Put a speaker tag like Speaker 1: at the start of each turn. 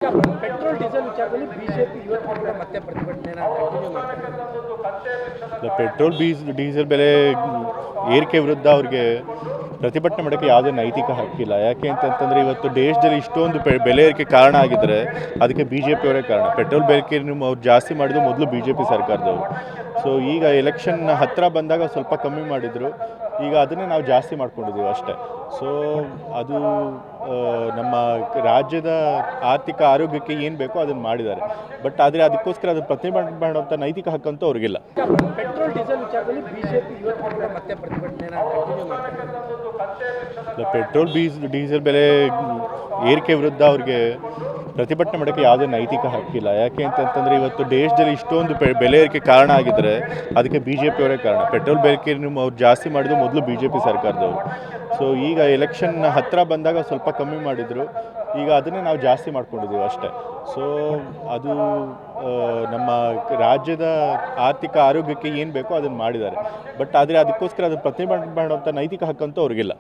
Speaker 1: Petrol diesel ವಿಚಾರದಲ್ಲಿ BJP ಇವತ್ತು ಕೂಡ ಮತ್ತೆ ಪ್ರತಿಭಟನೆಯನ್ನು ಕಂಟಿನ್ಯೂ ಮಾಡ್ತಾರೆ.
Speaker 2: ಪೆಟ್ರೋಲ್ ಡೀಸೆಲ್ ಬೆಲೆ ಏರಿಕೆ ವಿರುದ್ಧ ಅವ್ರಿಗೆ ಪ್ರತಿಭಟನೆ ಮಾಡೋಕ್ಕೆ ಯಾವುದೇ ನೈತಿಕ ಹಕ್ಕಿಲ್ಲ. ಯಾಕೆ ಅಂತಂತಂದರೆ ಇವತ್ತು ದೇಶದಲ್ಲಿ ಇಷ್ಟೊಂದು ಬೆಲೆ ಏರಿಕೆ ಕಾರಣ ಆಗಿದ್ದರೆ ಅದಕ್ಕೆ ಬಿ ಜೆ ಪಿಯವರೇ ಕಾರಣ. ಪೆಟ್ರೋಲ್ ಬೆಲೆ ಅವ್ರು ಜಾಸ್ತಿ ಮಾಡಿದ್ದು ಮೊದಲು ಬಿ ಜೆ ಪಿ ಸರ್ಕಾರದವರು. ಸೊ ಈಗ ಎಲೆಕ್ಷನ್ ಹತ್ತಿರ ಬಂದಾಗ ಸ್ವಲ್ಪ ಕಮ್ಮಿ ಮಾಡಿದರು, ಈಗ ಅದನ್ನೇ ನಾವು ಜಾಸ್ತಿ ಮಾಡ್ಕೊಂಡಿದ್ದೀವಿ ಅಷ್ಟೇ. ಸೊ ಅದು ನಮ್ಮ ರಾಜ್ಯದ ಆರ್ಥಿಕ ಆರೋಗ್ಯಕ್ಕೆ ಏನು ಬೇಕೋ ಅದನ್ನು ಮಾಡಿದ್ದಾರೆ. ಬಟ್ ಆದರೆ ಅದಕ್ಕೋಸ್ಕರ ಅದನ್ನು ಪ್ರತಿಭಟನೆ ಮಾಡುವಂಥ ನೈತಿಕ ಹಕ್ಕಂತೂ ಅವ್ರಿಗಿಲ್ಲ.
Speaker 1: ಪೆಟ್ರೋಲ್ ಡೀಸೆಲ್ ವಿಚಾರದಲ್ಲಿ ಬಿಜೆಪಿ ಇವತ್ತು ಕೂಡ ಮತ್ತೆ ಪ್ರತಿಭಟನೆಯನ್ನು ಕಂಟಿನ್ಯೂ ಮಾಡ್ತಾರೆ.
Speaker 2: ಪೆಟ್ರೋಲ್ ಡೀಸೆಲ್ ಬೆಲೆ ಏರಿಕೆ ವಿರುದ್ಧ ಅವ್ರಿಗೆ ಪ್ರತಿಭಟನೆ ಮಾಡೋಕ್ಕೆ ಯಾವುದೇ ನೈತಿಕ ಹಕ್ಕಿಲ್ಲ. ಯಾಕೆ ಅಂತಂತಂದರೆ ಇವತ್ತು ದೇಶದಲ್ಲಿ ಇಷ್ಟೊಂದು ಬೆಲೆ ಏರಿಕೆ ಕಾರಣ ಆಗಿದ್ದರೆ ಅದಕ್ಕೆ ಬಿ ಜೆ ಪಿಯವರೇ ಕಾರಣ. ಪೆಟ್ರೋಲ್ ಬೆಲೆ ಅವ್ರು ಜಾಸ್ತಿ ಮಾಡಿದ್ದು ಮೊದಲು ಬಿ ಜೆ ಪಿ ಸರ್ಕಾರದವರು. ಸೊ ಈಗ ಎಲೆಕ್ಷನ್ ಹತ್ತಿರ ಬಂದಾಗ ಸ್ವಲ್ಪ ಕಮ್ಮಿ ಮಾಡಿದರು, ಈಗ ಅದನ್ನೇ ನಾವು ಜಾಸ್ತಿ ಮಾಡ್ಕೊಂಡಿದ್ದೀವಿ ಅಷ್ಟೇ. ಸೊ ಅದು ನಮ್ಮ ರಾಜ್ಯದ ಆರ್ಥಿಕ ಆರೋಗ್ಯಕ್ಕೆ ಏನು ಬೇಕೋ ಅದನ್ನು ಮಾಡಿದ್ದಾರೆ. ಬಟ್ ಆದರೆ ಅದಕ್ಕೋಸ್ಕರ ಅದನ್ನು ಪ್ರತಿಭಟನೆ ಮಾಡುವಂಥ ನೈತಿಕ ಹಕ್ಕಂತೂ ಅವ್ರಿಗಿಲ್ಲ.